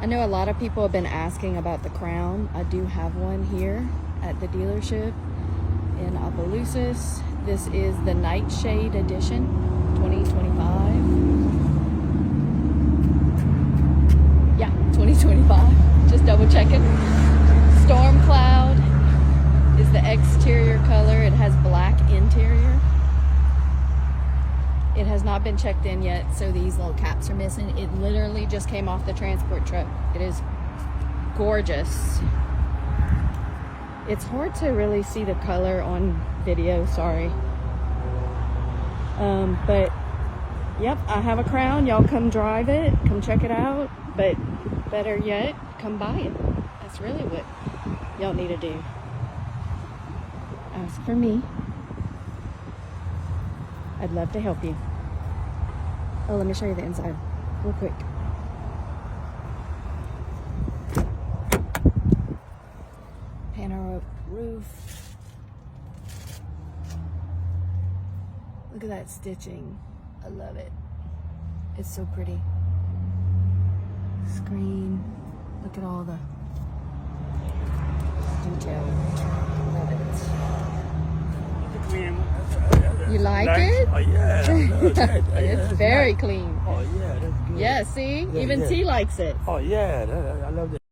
I know a lot of people have been asking about the Crown. I do have one here at the dealership in Opelousas. This is the Nightshade Edition 2025. Yeah, 2025. Just double checking. Storm Cloud is the exterior color. It has black interior. It has not been checked in yet, so these little caps are missing. It literally just came off the transport truck. It is gorgeous. It's hard to really see the color on video, sorry. But yep, I have a Crown. Y'all come drive it, come check it out, but better yet, come buy it. That's really what y'all need to do. As for me, I'd love to help you. Oh, let me show you the inside real quick. Panoramic roof. Look at that stitching. I love it. It's so pretty. Screen. Look at all the detail. Love it. You like it? Oh yeah. It's very clean. Oh yeah, that's good. Yeah, see? Yeah, Even yeah. T likes it. Oh yeah, I love that.